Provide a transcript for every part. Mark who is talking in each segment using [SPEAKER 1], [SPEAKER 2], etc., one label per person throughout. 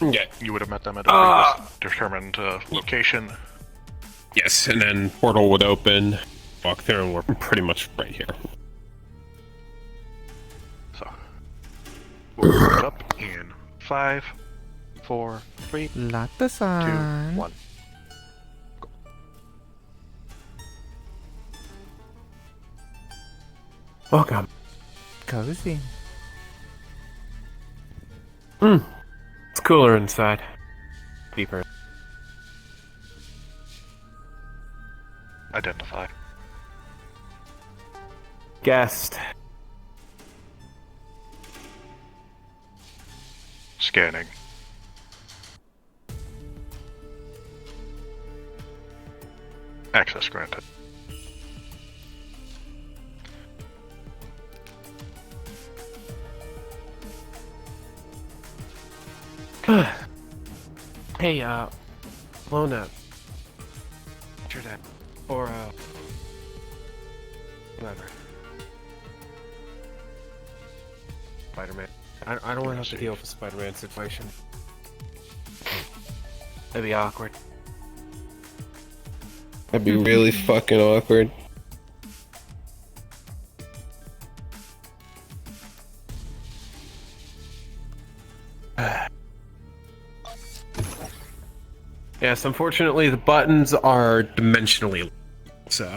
[SPEAKER 1] Yeah.
[SPEAKER 2] You would have met them at a previous determined location.
[SPEAKER 1] Yes, and then portal would open, walk through, and we're pretty much right here.
[SPEAKER 2] So, we'll look up in 5, 4, 3, 2,
[SPEAKER 3] ラッタさん
[SPEAKER 2] 1.
[SPEAKER 1] Welcome.
[SPEAKER 3] Cozy.
[SPEAKER 1] It's cooler inside. Deeper.
[SPEAKER 2] Identify.
[SPEAKER 1] Guest.
[SPEAKER 2] Scanning. Access granted.
[SPEAKER 1] Hey, Lona. What's your name? Or, whatever. Spider-Man. I don't want to have to deal with a Spider-Man situation. That'd be awkward.
[SPEAKER 4] That'd be really fucking awkward.
[SPEAKER 1] Yes, unfortunately the buttons are dimensionally so.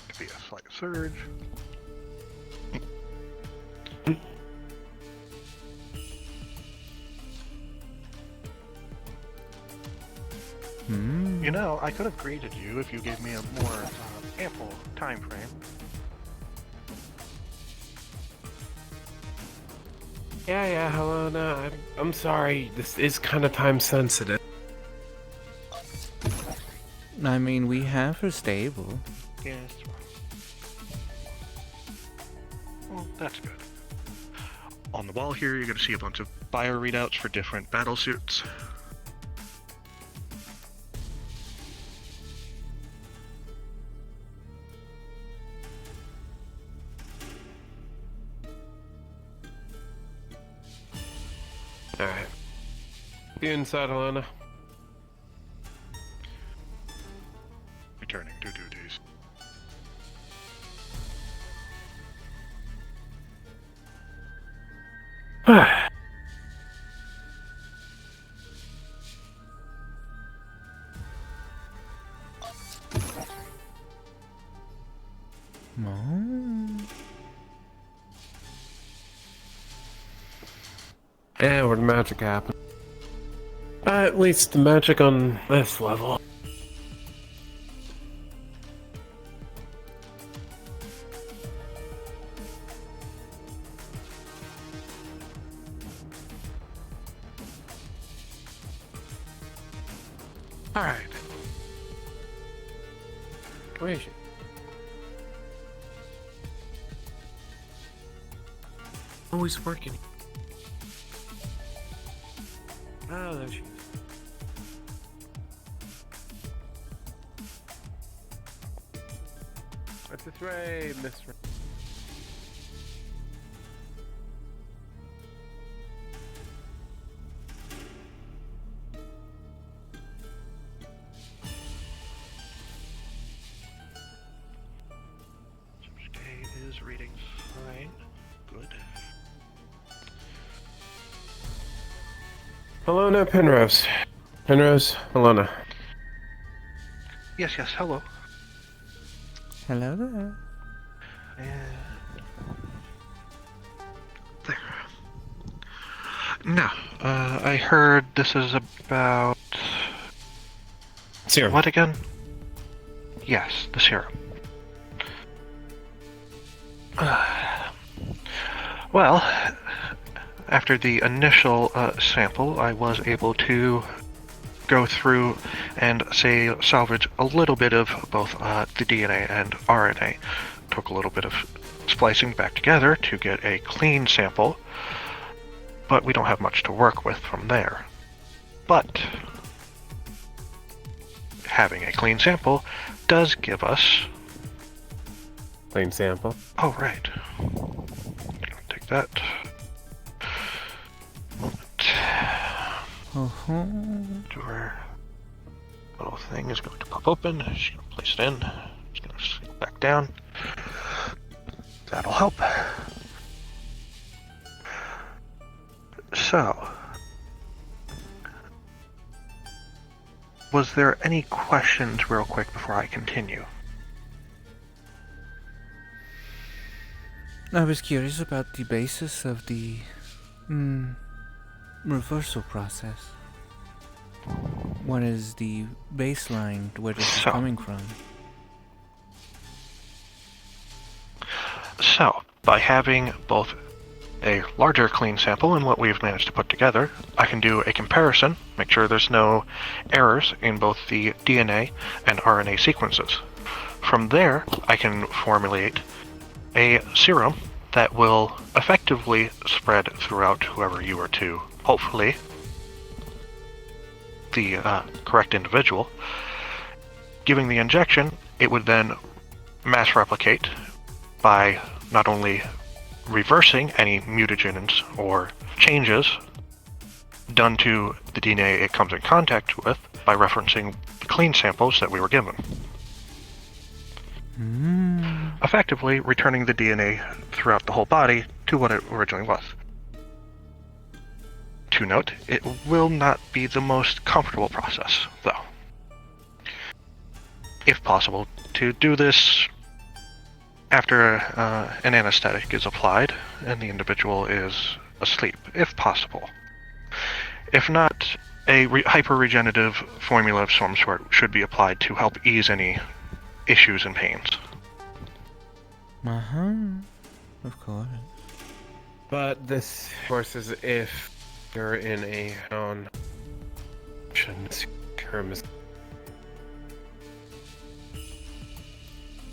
[SPEAKER 2] Could be a slight surge. You know, I could have greeted you if you gave me a more ample time frame.
[SPEAKER 1] Yeah, hello, no, I'm sorry, this is kind of time sensitive.
[SPEAKER 3] I mean, we have her stable.
[SPEAKER 2] Yes. Well, that's good. On the wall here, you're going to see a bunch of bio readouts for different battle suits.
[SPEAKER 1] Alright. You inside, Alana?
[SPEAKER 2] Returning to duties.
[SPEAKER 3] Oh.
[SPEAKER 1] Yeah, where the magic happened. At least the magic on this level.
[SPEAKER 2] Alright.
[SPEAKER 1] Where is she? Always working. Oh, there she is. That's this way, Miss Ray.
[SPEAKER 2] Today is reading fine. Good.
[SPEAKER 1] Alona, Penrose. Penrose, Alona.
[SPEAKER 2] Yes, hello.
[SPEAKER 3] Hello there.
[SPEAKER 2] And there. Now, I heard this is about
[SPEAKER 1] Serum.
[SPEAKER 2] what again? Yes, the serum. Well, after the initial sample, I was able to go through and, say, salvage a little bit of both the DNA and RNA. Took a little bit of splicing back together to get a clean sample, but we don't have much to work with from there. But having a clean sample does give us...
[SPEAKER 1] Clean sample.
[SPEAKER 2] Oh, right. Take that.
[SPEAKER 3] Uh-huh.
[SPEAKER 2] Our little thing is going to pop open. Just going to place it in. Just going to sit back down. That'll help. So, was there any questions real quick before I continue?
[SPEAKER 3] I was curious about the basis of the reversal process. What is the baseline where this is coming from?
[SPEAKER 2] So, by having both a larger clean sample and what we've managed to put together, I can do a comparison, make sure there's no errors in both the DNA and RNA sequences. From there, I can formulate a serum that will effectively spread throughout whoever you are to, hopefully, the correct individual. Giving the injection, it would then mass replicate by not only reversing any mutagens or changes done to the DNA it comes in contact with by referencing the clean samples that we were given. Effectively returning the DNA throughout the whole body to what it originally was. To note, it will not be the most comfortable process, though. If possible, to do this after an anesthetic is applied and the individual is asleep, if possible. If not, a hyper-regenerative formula of some sort should be applied to help ease any issues and pains.
[SPEAKER 3] Of course.
[SPEAKER 1] But this, of course, is if you're in a term is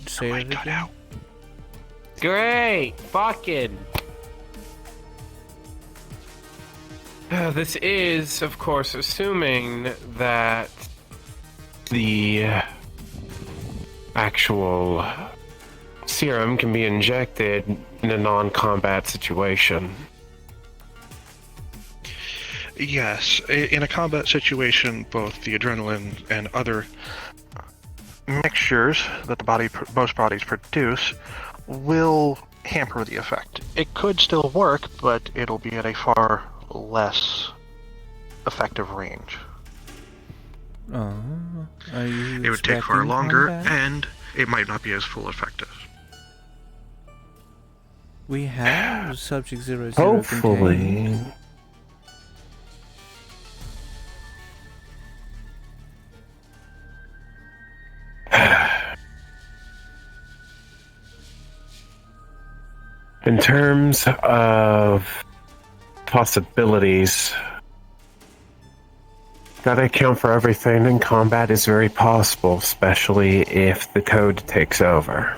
[SPEAKER 3] Say it again.
[SPEAKER 1] great. Fucking. This is, of course, assuming that the actual serum can be injected in a non-combat situation.
[SPEAKER 2] Yes, in a combat situation, both the adrenaline and other mixtures that most bodies produce will hamper the effect. It could still work, but it'll be at a far less effective range.
[SPEAKER 3] Oh, are you
[SPEAKER 2] It would take far
[SPEAKER 3] expecting
[SPEAKER 2] longer,
[SPEAKER 3] combat?
[SPEAKER 2] and it might not be as full effective.
[SPEAKER 3] We have Subject 00
[SPEAKER 1] Hopefully.
[SPEAKER 3] contained.
[SPEAKER 1] In terms of possibilities, gotta account for everything, and combat is very possible, especially if the code takes over.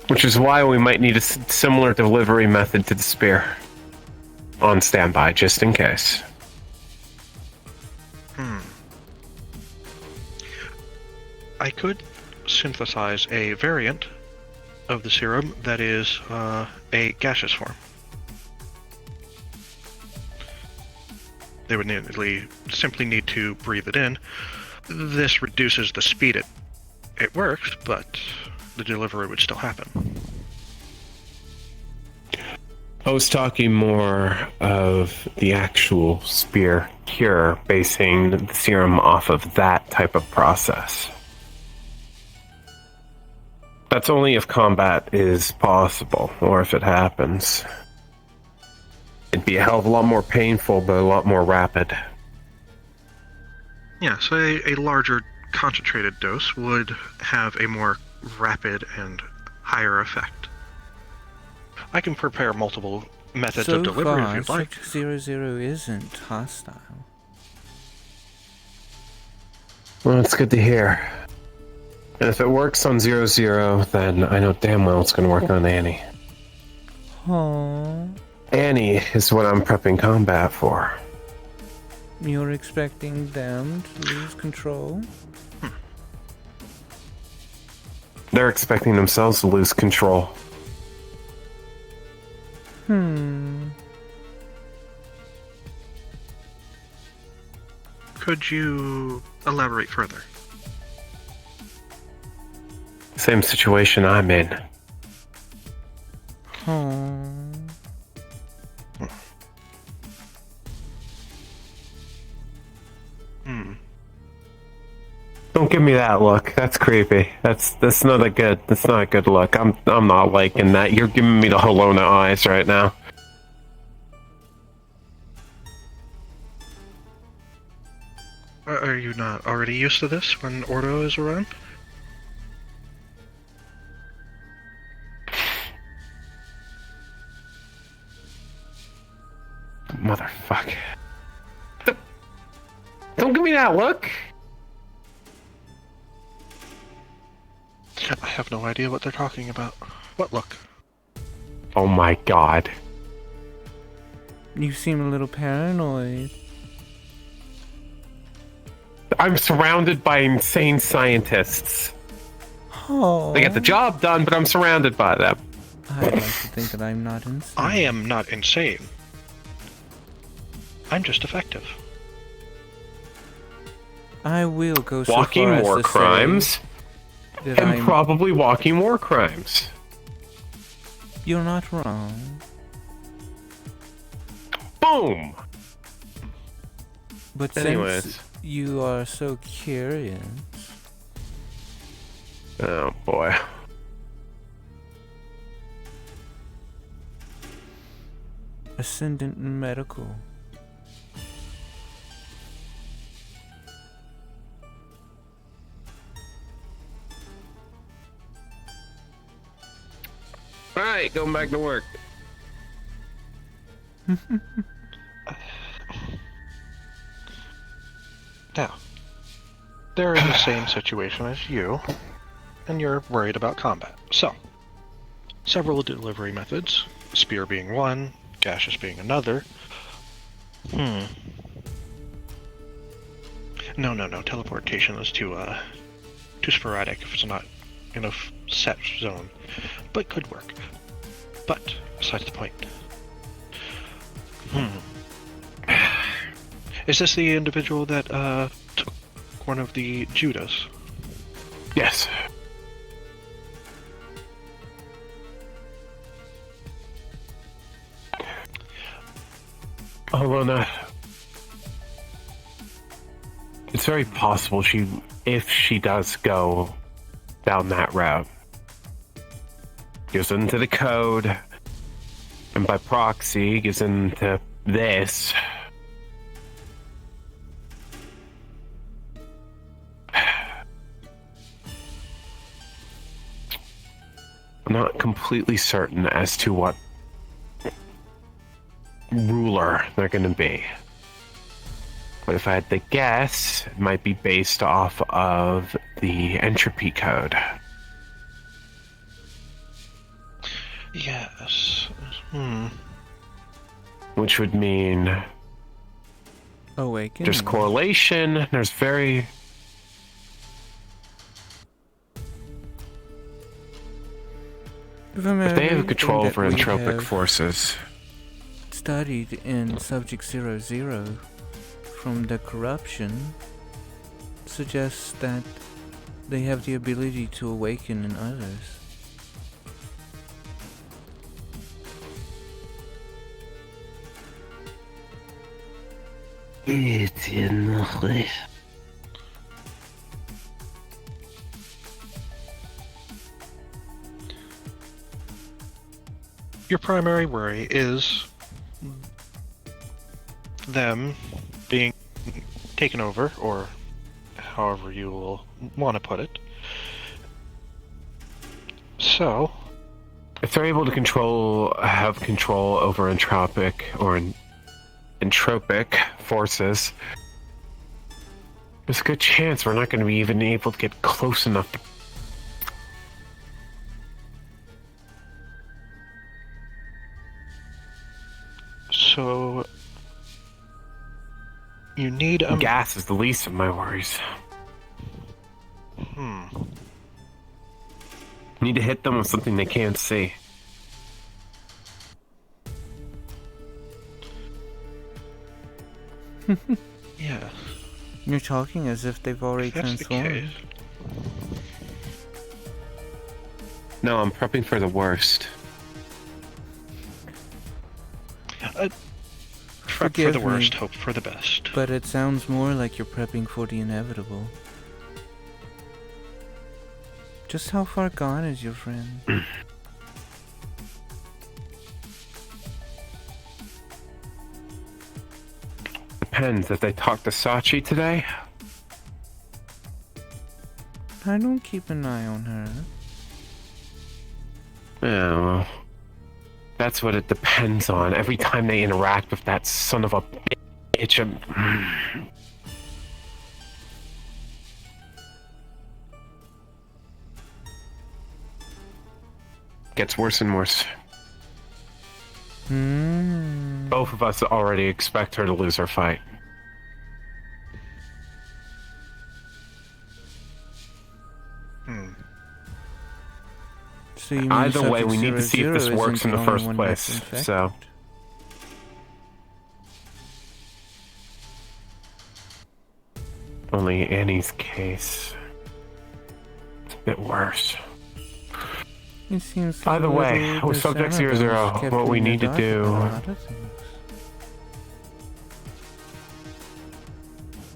[SPEAKER 1] Which is why we might need a similar delivery method to the spear. On standby, just in case.
[SPEAKER 2] I could synthesize a variant of the serum that is a gaseous form. They would simply need to breathe it in. This reduces the speed it works, but the delivery would still happen.
[SPEAKER 1] I was talking more of the actual spear cure, basing the serum off of that type of process. That's only if combat is possible, or if it happens. It'd be a hell of a lot more painful, but a lot more rapid.
[SPEAKER 2] Yeah, so a larger concentrated dose would have a more rapid and higher effect. I can prepare multiple methods
[SPEAKER 3] So
[SPEAKER 2] of delivery if
[SPEAKER 3] far,
[SPEAKER 2] you'd like.
[SPEAKER 3] Subject 00 isn't hostile.
[SPEAKER 1] Well, it's good to hear. And if it works on 00, then I know damn well it's going to work on Annie.
[SPEAKER 3] Aww.
[SPEAKER 1] Annie is what I'm prepping combat for.
[SPEAKER 3] You're expecting them to lose control?
[SPEAKER 1] They're expecting themselves to lose control.
[SPEAKER 2] Could you elaborate further?
[SPEAKER 1] Same situation I'm in.
[SPEAKER 3] Aww.
[SPEAKER 1] Don't give me that look. That's creepy. That's not a good. That's not a good look. I'm not liking that. You're giving me the Helona eyes right now.
[SPEAKER 2] Are you not already used to this when Ordo is around?
[SPEAKER 1] Motherfucker. Don't give me that look.
[SPEAKER 2] I have no idea what they're talking about. What look?
[SPEAKER 1] Oh my god.
[SPEAKER 3] You seem a little paranoid.
[SPEAKER 1] I'm surrounded by insane scientists.
[SPEAKER 3] Oh.
[SPEAKER 1] They get the job done, but I'm surrounded by them.
[SPEAKER 3] I'd like to think that I'm not insane.
[SPEAKER 2] I am not insane. I'm just effective.
[SPEAKER 3] I will go so
[SPEAKER 1] Walking
[SPEAKER 3] far as
[SPEAKER 1] war
[SPEAKER 3] to
[SPEAKER 1] crimes.
[SPEAKER 3] say that
[SPEAKER 1] And probably walking war crimes.
[SPEAKER 3] You're not wrong.
[SPEAKER 1] Boom!
[SPEAKER 3] But
[SPEAKER 1] Anyways.
[SPEAKER 3] since you are so curious,
[SPEAKER 1] Oh boy.
[SPEAKER 3] Ascendant Medical.
[SPEAKER 1] Alright, going back to work.
[SPEAKER 2] Now, they're in the same situation as you, and you're worried about combat. So, several delivery methods, spear being one, gaseous being another. No, teleportation is too sporadic if it's not in a set zone, but could work. But, besides the point. Is this the individual that took one of the Judas?
[SPEAKER 1] Yes. Alona. It's very possible if she does go down that route, goes into the code, and by proxy gets into this. I'm not completely certain as to what ruler they're going to be. But if I had to guess, it might be based off of the entropy code.
[SPEAKER 2] Yes.
[SPEAKER 1] Which would mean
[SPEAKER 3] Awaken.
[SPEAKER 1] there's correlation, there's very... If they have control over entropic forces.
[SPEAKER 3] Studied in Subject 00 from the corruption suggests that they have the ability to awaken in others.
[SPEAKER 2] Your primary worry is them being taken over, or however you will want to put it. So,
[SPEAKER 1] If they're able to have control over entropic forces, there's a good chance we're not going to be even able to get close enough to...
[SPEAKER 2] So you need a
[SPEAKER 1] Gas is the least of my worries. Need to hit them with something they can't see.
[SPEAKER 2] Yeah.
[SPEAKER 3] You're talking as if they've already
[SPEAKER 2] If that's the
[SPEAKER 3] transformed.
[SPEAKER 2] case.
[SPEAKER 1] No, I'm prepping for the worst.
[SPEAKER 2] Prep for
[SPEAKER 3] Forgive
[SPEAKER 2] the
[SPEAKER 3] me,
[SPEAKER 2] worst, hope for the best.
[SPEAKER 3] but it sounds more like you're prepping for the inevitable. Just how far gone is your friend?
[SPEAKER 1] Depends. If they talk to Sachi today,
[SPEAKER 3] I don't keep an eye on her.
[SPEAKER 1] yeah, well, that's what it depends on. Every time they interact with that son of a bitch, gets worse and worse. Both of us already expect her to lose her fight.
[SPEAKER 3] So you mean
[SPEAKER 1] Either way,
[SPEAKER 3] Subject
[SPEAKER 1] we need to see if this
[SPEAKER 3] 00
[SPEAKER 1] works in
[SPEAKER 3] isn't
[SPEAKER 1] the
[SPEAKER 3] only
[SPEAKER 1] first
[SPEAKER 3] one
[SPEAKER 1] place.
[SPEAKER 3] that's infected?
[SPEAKER 1] So, only Annie's case. It's a bit worse.
[SPEAKER 3] It seems
[SPEAKER 1] By the way, with Subject 00, what we need to do...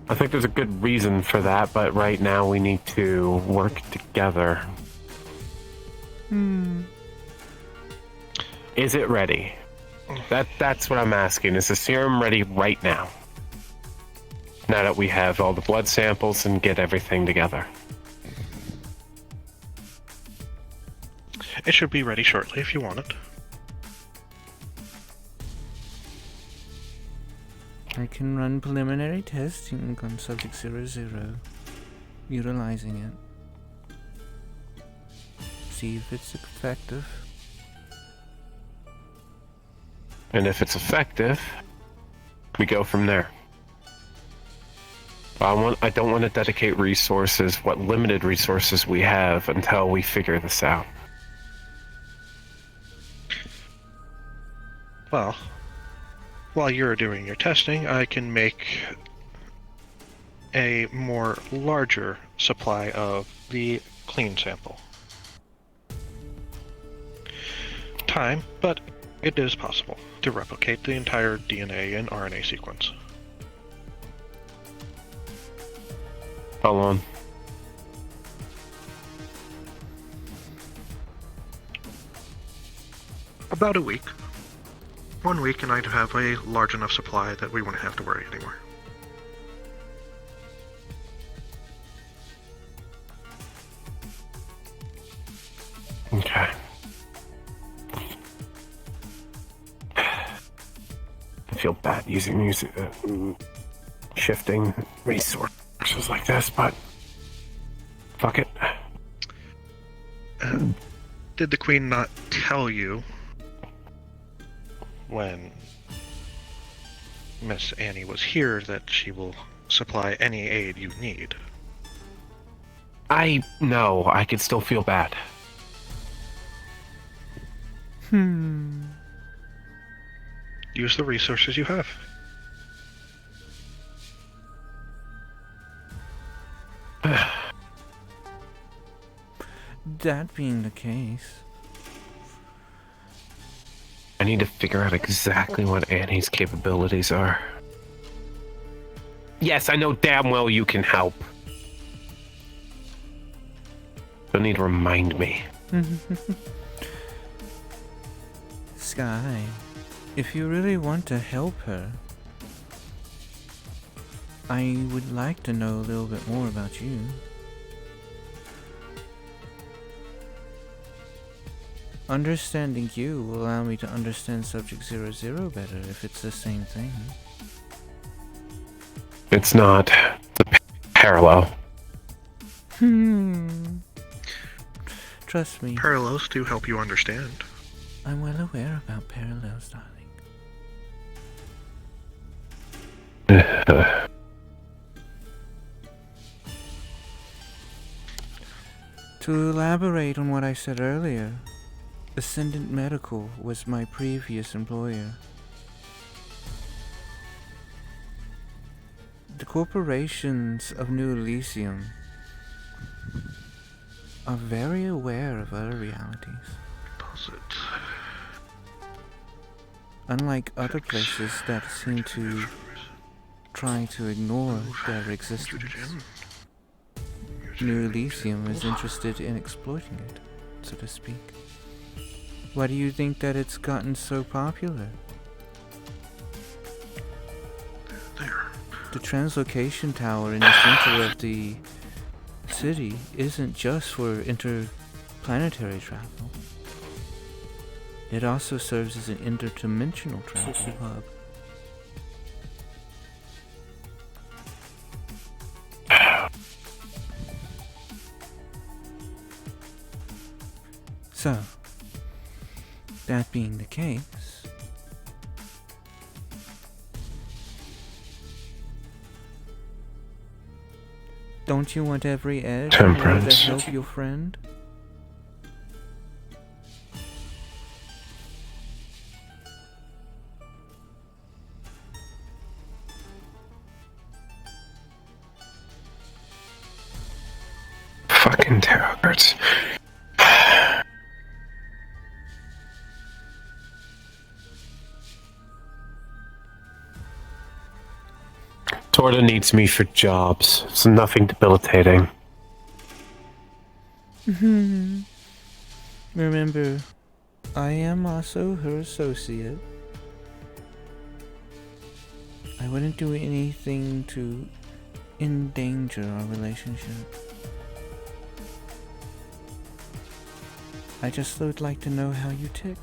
[SPEAKER 1] I think there's a good reason for that, but right now we need to work together. Is it ready? That's what I'm asking. Is the serum ready right now? Now that we have all the blood samples and get everything together.
[SPEAKER 2] It should be ready shortly if you want it.
[SPEAKER 3] I can run preliminary testing on Subject 00, utilizing it. See if it's effective.
[SPEAKER 1] And if it's effective, we go from there. I don't want to dedicate resources, what limited resources we have, until we figure this out.
[SPEAKER 2] Well, while you're doing your testing, I can make a more larger supply of the clean sample. Time, but it is possible to replicate the entire DNA and RNA sequence.
[SPEAKER 1] How long?
[SPEAKER 2] About a week. 1 week and I'd have a large enough supply that we wouldn't have to worry anymore.
[SPEAKER 1] Okay. I feel bad using shifting resources like this, but fuck it.
[SPEAKER 2] Did the Queen not tell you when Miss Annie was here that she will supply any aid you need?
[SPEAKER 1] I know, I could still feel bad.
[SPEAKER 2] Use the resources you have.
[SPEAKER 3] That being the case,
[SPEAKER 1] I need to figure out exactly what Annie's capabilities are. Yes, I know damn well you can help. You'll need to remind me.
[SPEAKER 3] Sky, if you really want to help her, I would like to know a little bit more about you. Understanding you will allow me to understand Subject 00 better if it's the same thing.
[SPEAKER 1] It's not. It's a parallel.
[SPEAKER 3] Trust me,
[SPEAKER 2] Parallels do help you understand.
[SPEAKER 3] I'm well aware about parallels, darling. To elaborate on what I said earlier, Ascendant Medical was my previous employer. The corporations of New Elysium are very aware of other realities.
[SPEAKER 2] Pause it.
[SPEAKER 3] Unlike other places that seem to try to ignore their existence, New Elysium is interested in exploiting it, so to speak. Why do you think that it's gotten so popular?
[SPEAKER 2] There.
[SPEAKER 3] The translocation tower in the center of the city isn't just for interplanetary travel. It also serves as an interdimensional travel hub. So, that being the case, don't you want every edge in order to
[SPEAKER 1] Temperance.
[SPEAKER 3] help your friend?
[SPEAKER 1] Fucking tarot cards. Torta needs me for jobs, so nothing debilitating.
[SPEAKER 3] Remember, I am also her associate. I wouldn't do anything to endanger our relationship. I just would like to know how you tick.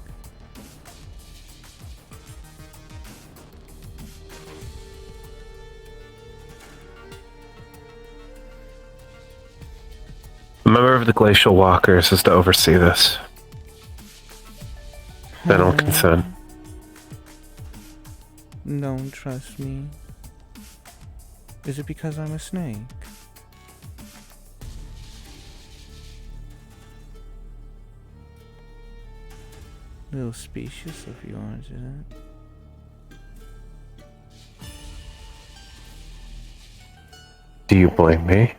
[SPEAKER 1] A member of the Glacial Walkers is to oversee this. I don't consent.
[SPEAKER 3] Don't trust me. Is it because I'm a snake? Little specious of yours, is it?
[SPEAKER 1] Do you blame me?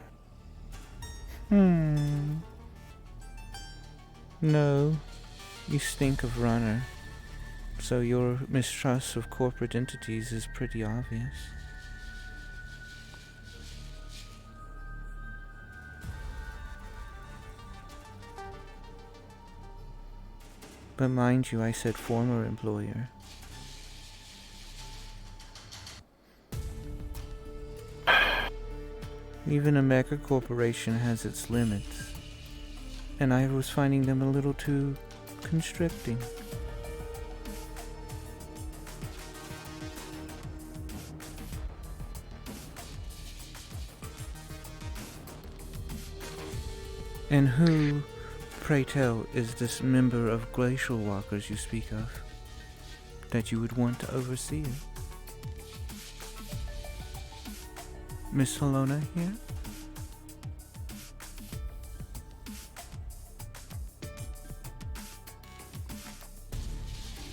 [SPEAKER 3] No. You stink of runner. So your mistrust of corporate entities is pretty obvious. But mind you, I said former employer. Even a mega corporation has its limits, and I was finding them a little too constricting. And who, pray tell, is this member of Glacial Walkers you speak of, that you would want to oversee it? Miss Helena here?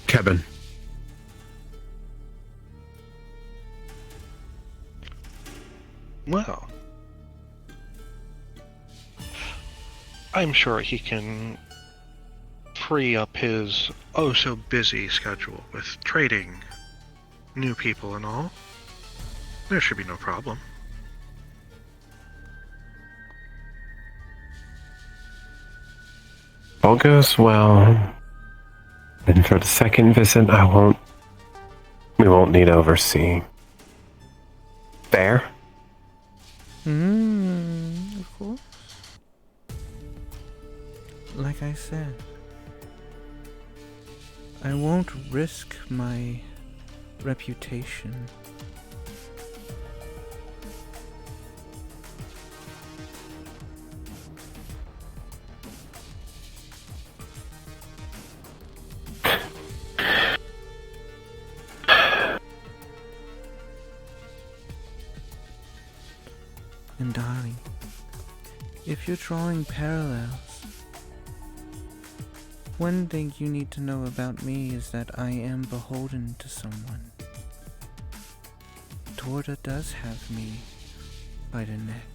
[SPEAKER 1] Kevin.
[SPEAKER 2] Well, I'm sure he can free up his oh-so-busy schedule with trading new people and all. There should be no problem.
[SPEAKER 1] All goes well. And for the second visit, we won't need overseeing. Fair?
[SPEAKER 3] Of course. Like I said, I won't risk my reputation. And darling, if you're drawing parallels, one thing you need to know about me is that I am beholden to someone. Torta does have me by the neck.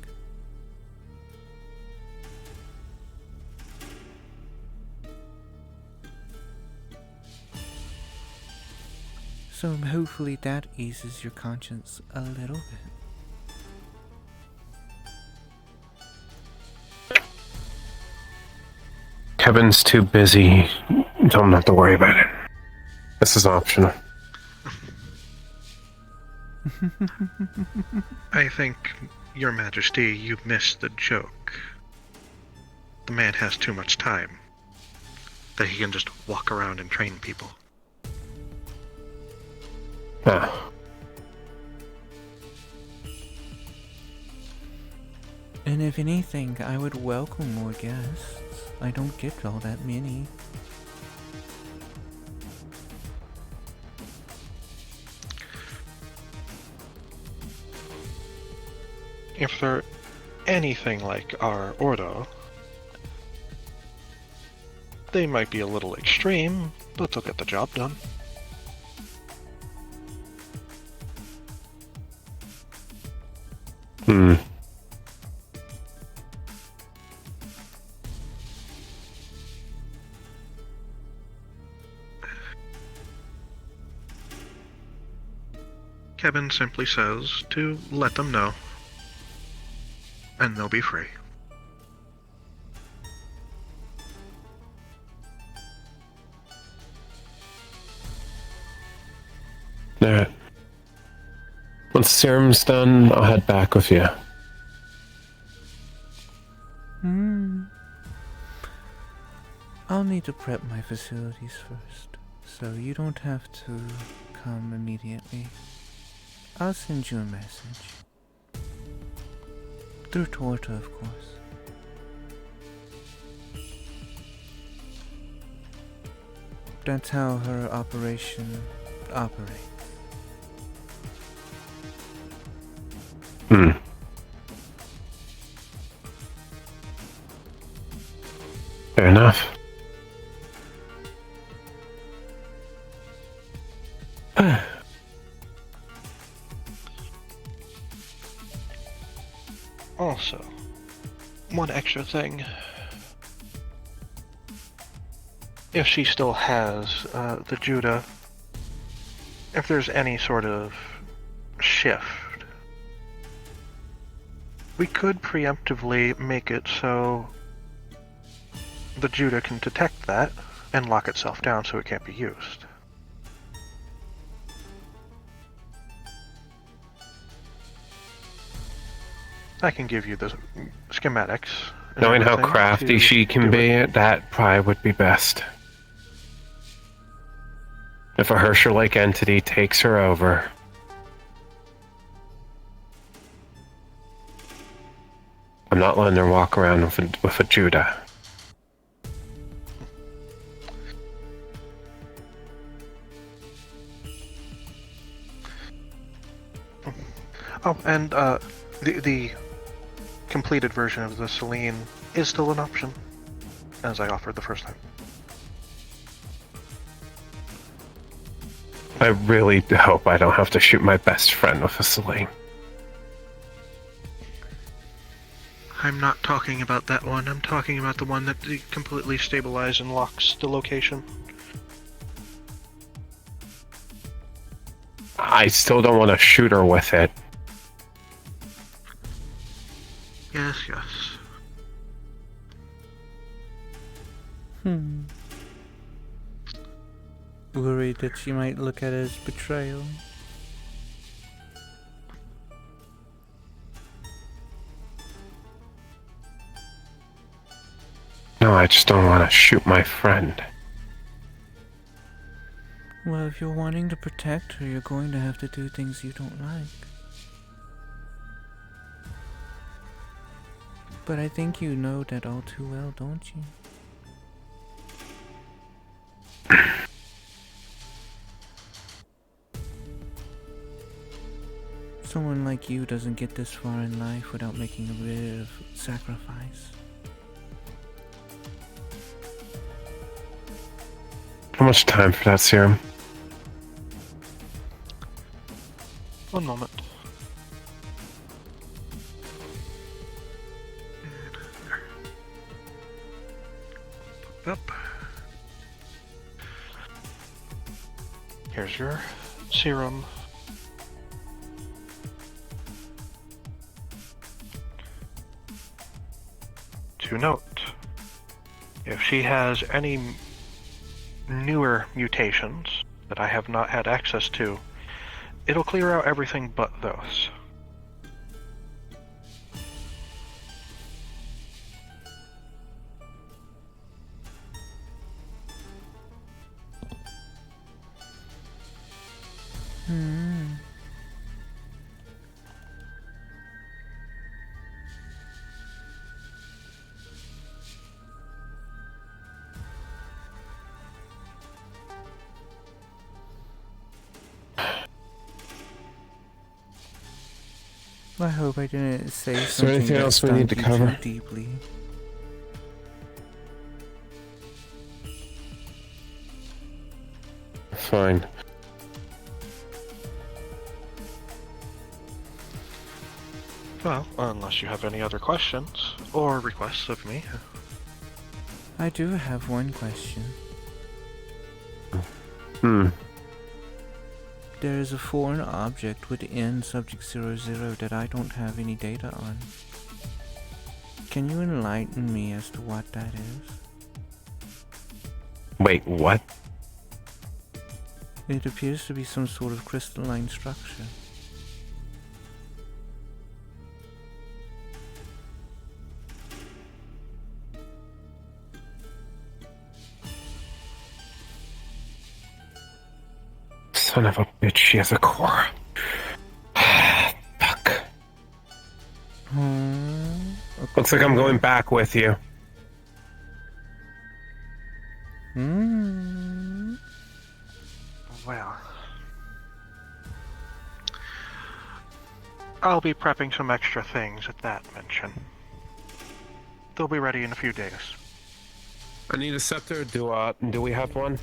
[SPEAKER 3] So hopefully that eases your conscience a little bit.
[SPEAKER 1] Kevin's too busy. Don't have to worry about it. This is optional.
[SPEAKER 2] I think, Your Majesty, you missed the joke. The man has too much time. That he can just walk around and train people.
[SPEAKER 1] Ah.
[SPEAKER 3] And if anything, I would welcome more guests. I don't get all that many.
[SPEAKER 2] If they're anything like our Ordo, they might be a little extreme, but they'll get the job done.
[SPEAKER 1] Hmm.
[SPEAKER 2] Kevin simply says to let them know, and they'll be free.
[SPEAKER 1] Alright. Once the serum's done, I'll head back with you.
[SPEAKER 3] I'll need to prep my facilities first, so you don't have to come immediately. I'll send you a message. Through Torta, of course. That's how her operation operates.
[SPEAKER 1] Hmm. Fair enough.
[SPEAKER 2] Also, one extra thing. If she still has the Judah, if there's any sort of shift, we could preemptively make it so the Judah can detect that and lock itself down so it can't be used. I can give you the schematics. and
[SPEAKER 1] Knowing how
[SPEAKER 2] everything
[SPEAKER 1] crafty
[SPEAKER 2] to
[SPEAKER 1] she can
[SPEAKER 2] do
[SPEAKER 1] be,
[SPEAKER 2] it.
[SPEAKER 1] that probably would be best. If a Herschel-like entity takes her over, I'm not letting her walk around with a Judah.
[SPEAKER 2] Oh, and the completed version of the Selene is still an option, as I offered the first time.
[SPEAKER 1] I really hope I don't have to shoot my best friend with a sling.
[SPEAKER 2] I'm not talking about that one. I'm talking about the one that completely stabilizes and locks the location.
[SPEAKER 1] I still don't want to shoot her with it.
[SPEAKER 2] Yes, yes.
[SPEAKER 3] Worried that she might look at it as betrayal.
[SPEAKER 1] No, I just don't want to shoot my friend.
[SPEAKER 3] Well, if you're wanting to protect her, you're going to have to do things you don't like. But I think you know that all too well, don't you? Someone like you doesn't get this far in life without making a bit of sacrifice.
[SPEAKER 1] How much time for that serum?
[SPEAKER 2] One moment. Up. Here's your serum. To note, if she has any newer mutations that I have not had access to, it'll clear out everything but those.
[SPEAKER 3] I hope I didn't say
[SPEAKER 1] there
[SPEAKER 3] something
[SPEAKER 1] anything
[SPEAKER 3] that
[SPEAKER 1] else we need to
[SPEAKER 3] stung you
[SPEAKER 1] cover?
[SPEAKER 3] too deeply.
[SPEAKER 1] Fine.
[SPEAKER 2] Well, unless you have any other questions or requests of me.
[SPEAKER 3] I do have one question. There is a foreign object within Subject 00 that I don't have any data on. Can you enlighten me as to what that is?
[SPEAKER 1] Wait, what?
[SPEAKER 3] It appears to be some sort of crystalline structure.
[SPEAKER 1] Son of a bitch, she has a core. Fuck. Looks like I'm going back with you.
[SPEAKER 2] Well, I'll be prepping some extra things at that mention. They'll be ready in a few days.
[SPEAKER 1] I need a scepter. Do we have one?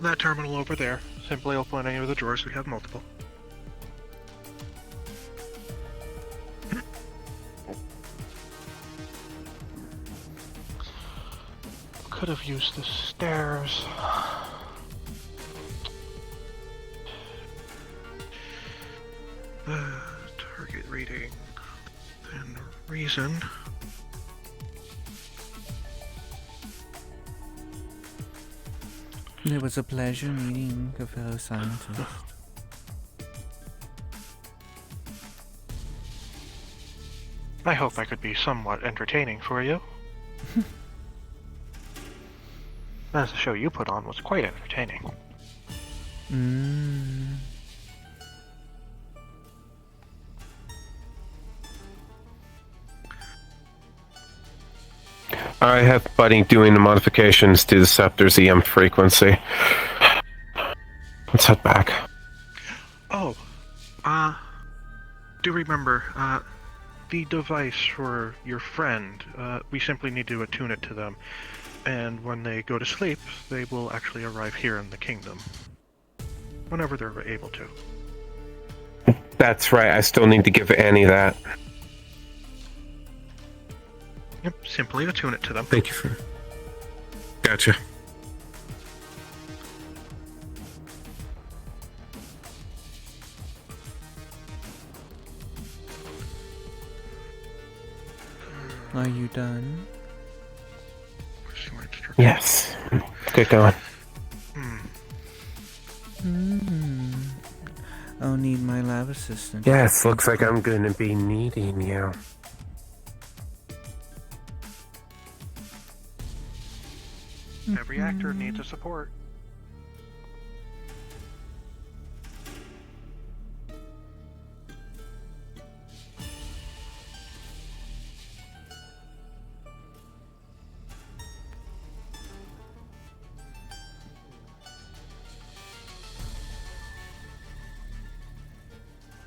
[SPEAKER 2] That terminal over there. Simply open any of the drawers. We have multiple. Could have used the stairs. Target reading and reason.
[SPEAKER 3] It was a pleasure meeting a fellow scientist.
[SPEAKER 2] I hope I could be somewhat entertaining for you. As the show you put on was quite entertaining.
[SPEAKER 1] I have Buddy doing the modifications to the scepter's EM frequency. Let's head back.
[SPEAKER 2] Oh, do remember, the device for your friend, we simply need to attune it to them. And when they go to sleep, they will actually arrive here in the kingdom. Whenever they're able to.
[SPEAKER 1] That's right, I still need to give Annie that.
[SPEAKER 2] Yep, simply attune it to them.
[SPEAKER 1] Thank you for... Gotcha.
[SPEAKER 3] Are you done?
[SPEAKER 1] Yes. Get going.
[SPEAKER 3] I'll need my lab assistant.
[SPEAKER 1] Yes, looks like I'm gonna be needing you.
[SPEAKER 2] Every actor needs a support.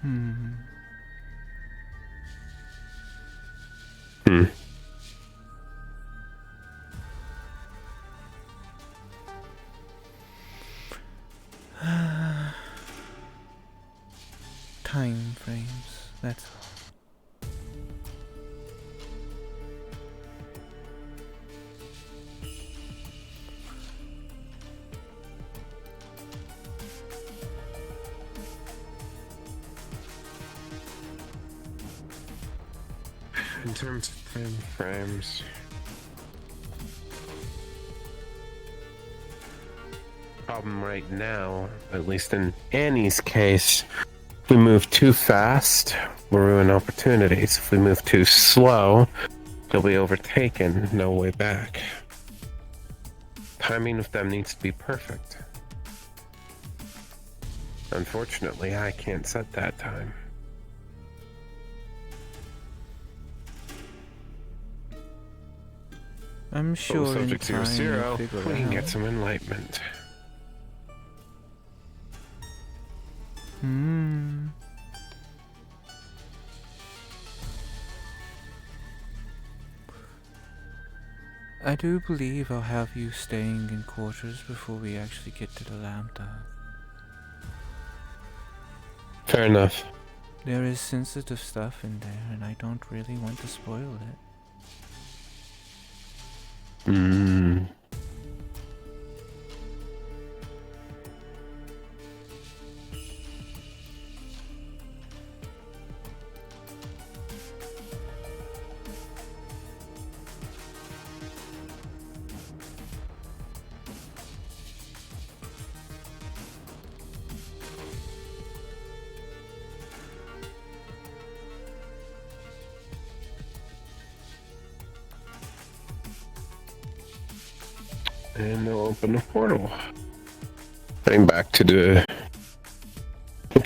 [SPEAKER 3] Hmm.
[SPEAKER 1] Hmm.
[SPEAKER 3] Time frames, that's all.
[SPEAKER 1] In terms of time frames, problem right now, at least in Annie's case, if we move too fast, we'll ruin opportunities. If we move too slow, they'll be overtaken, no way back. Timing of them needs to be perfect. Unfortunately, I can't set that time.
[SPEAKER 3] I'm
[SPEAKER 1] But
[SPEAKER 3] sure
[SPEAKER 1] with
[SPEAKER 3] in
[SPEAKER 1] Subject
[SPEAKER 3] time
[SPEAKER 1] 00,
[SPEAKER 3] you'll
[SPEAKER 1] we
[SPEAKER 3] figure
[SPEAKER 1] can
[SPEAKER 3] out.
[SPEAKER 1] get some enlightenment.
[SPEAKER 3] Hmm. I do believe I'll have you staying in quarters before we actually get to the lambda.
[SPEAKER 1] Fair enough.
[SPEAKER 3] There is sensitive stuff in there, and I don't really want to spoil it.
[SPEAKER 1] Hmm. And they'll open the portal. Heading back to the